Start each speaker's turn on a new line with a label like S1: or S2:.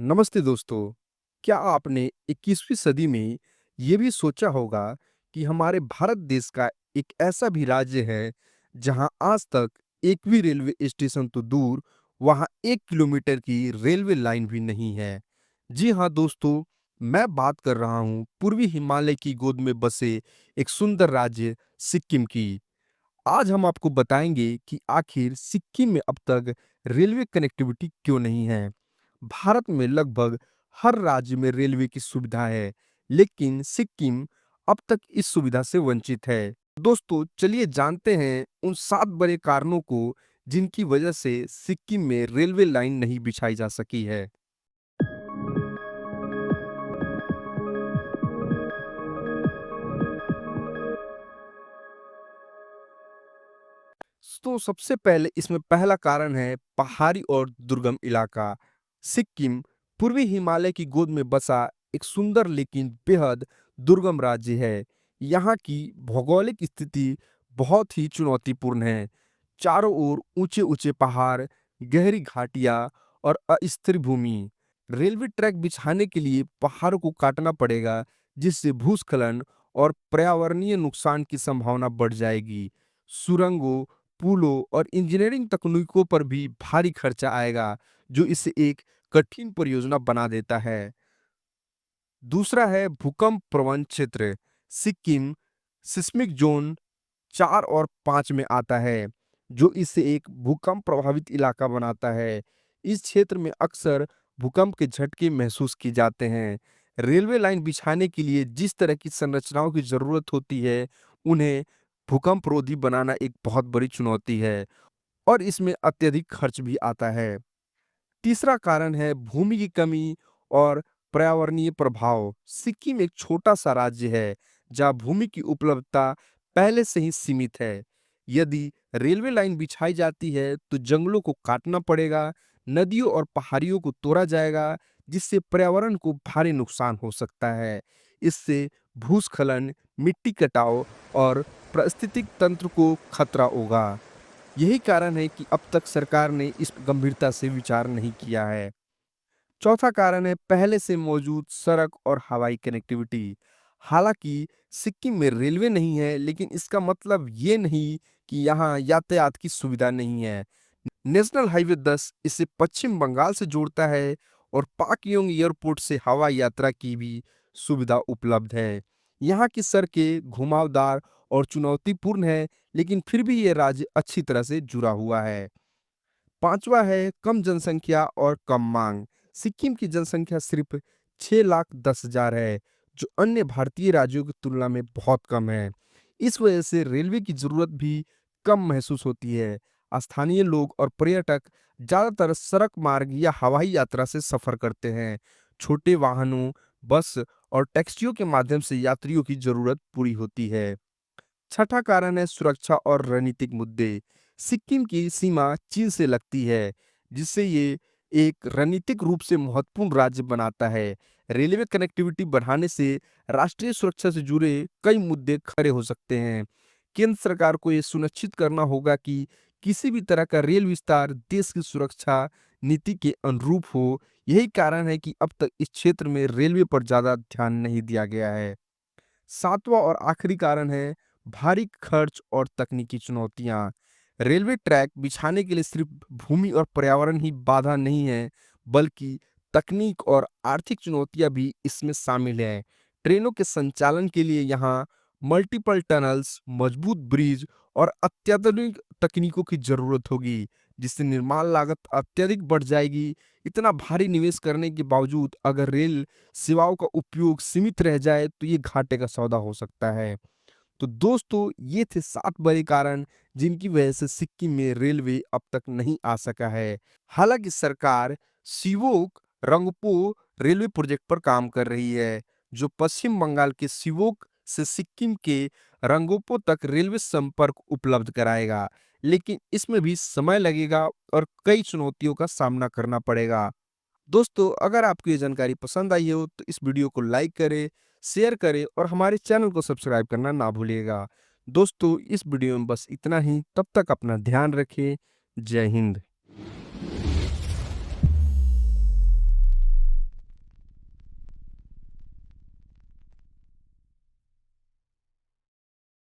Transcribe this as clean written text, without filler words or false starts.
S1: नमस्ते दोस्तों। क्या आपने 21वीं सदी में ये भी सोचा होगा कि हमारे भारत देश का एक ऐसा भी राज्य है जहां आज तक एक भी रेलवे स्टेशन तो दूर वहां 1 किलोमीटर की रेलवे लाइन भी नहीं है। जी हाँ दोस्तों, मैं बात कर रहा हूं पूर्वी हिमालय की गोद में बसे एक सुंदर राज्य सिक्किम की। आज हम आपको बताएंगे कि आखिर सिक्किम में अब तक रेलवे कनेक्टिविटी क्यों नहीं है। भारत में लगभग हर राज्य में रेलवे की सुविधा है, लेकिन सिक्किम अब तक इस सुविधा से वंचित है। दोस्तों, चलिए जानते हैं उन 7 बड़े कारणों को जिनकी वजह से सिक्किम में रेलवे लाइन नहीं बिछाई जा सकी है। तो सबसे पहले इसमें पहला कारण है पहाड़ी और दुर्गम इलाका। सिक्किम पूर्वी हिमालय की गोद में बसा एक सुंदर लेकिन बेहद दुर्गम राज्य है। यहाँ की भौगोलिक स्थिति बहुत ही चुनौतीपूर्ण है। चारों ओर ऊंचे ऊंचे पहाड़, गहरी घाटियां और अस्थिर भूमि। रेलवे ट्रैक बिछाने के लिए पहाड़ों को काटना पड़ेगा, जिससे भूस्खलन और पर्यावरणीय नुकसान की संभावना बढ़ जाएगी। सुरंगों, पुलों और इंजीनियरिंग तकनीकों पर भी भारी खर्चा आएगा, जो इसे एक कठिन परियोजना बना देता है। दूसरा है भूकंप प्रवण क्षेत्र। सिक्किम सिस्मिक जोन 4 और 5 में आता है, जो इसे एक भूकंप प्रभावित इलाका बनाता है। इस क्षेत्र में अक्सर भूकंप के झटके महसूस किए जाते हैं। रेलवे लाइन बिछाने के लिए जिस तरह की संरचनाओं की जरूरत होती है, उन्हें भूकंप रोधी बनाना एक बहुत बड़ी चुनौती है और इसमें अत्यधिक खर्च भी आता है। तीसरा कारण है भूमि की कमी और पर्यावरणीय प्रभाव। सिक्किम एक छोटा सा राज्य है जहाँ भूमि की उपलब्धता पहले से ही सीमित है। यदि रेलवे लाइन बिछाई जाती है तो जंगलों को काटना पड़ेगा, नदियों और पहाड़ियों को तोड़ा जाएगा, जिससे पर्यावरण को भारी नुकसान हो सकता है। इससे भूस्खलन, मिट्टी कटाव और पारिस्थितिक तंत्र को खतरा होगा। यही कारण है कि अब तक सरकार ने इस गंभीरता से विचार नहीं किया है। चौथा कारण है पहले से मौजूद सड़क और हवाई कनेक्टिविटी। हालांकि सिक्किम में रेलवे नहीं है, लेकिन इसका मतलब ये नहीं कि यहाँ यातायात की सुविधा नहीं है। नेशनल हाईवे 10 इसे पश्चिम बंगाल से जोड़ता है और पाकयोंग एयरपोर्ट से हवाई यात्रा की भी सुविधा उपलब्ध है। यहाँ की सड़कें घुमावदार और चुनौतीपूर्ण है, लेकिन फिर भी ये राज्य अच्छी तरह से जुड़ा हुआ है। पांचवा है कम जनसंख्या और कम मांग। सिक्किम की जनसंख्या सिर्फ 6,10,000 है, जो अन्य भारतीय राज्यों की तुलना में बहुत कम है। इस वजह से रेलवे की जरूरत भी कम महसूस होती है। स्थानीय लोग और पर्यटक ज्यादातर सड़क मार्ग या हवाई यात्रा से सफर करते हैं। छोटे वाहनों, बस और टैक्सियों के माध्यम से यात्रियों की जरूरत पूरी होती है। छठा कारण है सुरक्षा और रणनीतिक मुद्दे। सिक्किम की सीमा चीन से लगती है, जिससे ये एक रणनीतिक रूप से महत्वपूर्ण राज्य बनाता है। रेलवे कनेक्टिविटी बढ़ाने से राष्ट्रीय सुरक्षा से जुड़े कई मुद्दे खड़े हो सकते हैं। केंद्र सरकार को ये सुनिश्चित करना होगा कि किसी भी तरह का रेल विस्तार देश की सुरक्षा नीति के अनुरूप हो। यही कारण है कि अब तक इस क्षेत्र में रेलवे पर ज्यादा ध्यान नहीं दिया गया है। सातवां और आखिरी कारण है भारी खर्च और तकनीकी चुनौतियां। रेलवे ट्रैक बिछाने के लिए सिर्फ भूमि और पर्यावरण ही बाधा नहीं है, बल्कि तकनीक और आर्थिक चुनौतियां भी इसमें शामिल हैं। ट्रेनों के संचालन के लिए यहाँ मल्टीपल टनल्स, मजबूत ब्रिज और अत्याधुनिक तकनीकों की जरूरत होगी, जिससे निर्माण लागत अत्यधिक बढ़ जाएगी। इतना भारी निवेश करने के बावजूद अगर रेल सेवाओं का उपयोग सीमित रह जाए तो ये घाटे का सौदा हो सकता है। तो दोस्तों, ये थे 7 बड़े कारण जिनकी वजह से सिक्किम में रेलवे अब तक नहीं आ सका है। हालांकि सरकार शिवोक रंगपो रेलवे प्रोजेक्ट पर काम कर रही है, जो पश्चिम बंगाल के शिवोक से सिक्किम के रंगोपो तक रेलवे संपर्क उपलब्ध कराएगा। लेकिन इसमें भी समय लगेगा और कई चुनौतियों का सामना करना पड़ेगा। दोस्तों, अगर आपको ये जानकारी पसंद आई हो तो इस वीडियो को लाइक करें, शेयर करें और हमारे चैनल को सब्सक्राइब करना ना भूलिएगा। दोस्तों, इस वीडियो में बस इतना ही। तब तक अपना ध्यान रखें। जय हिंद।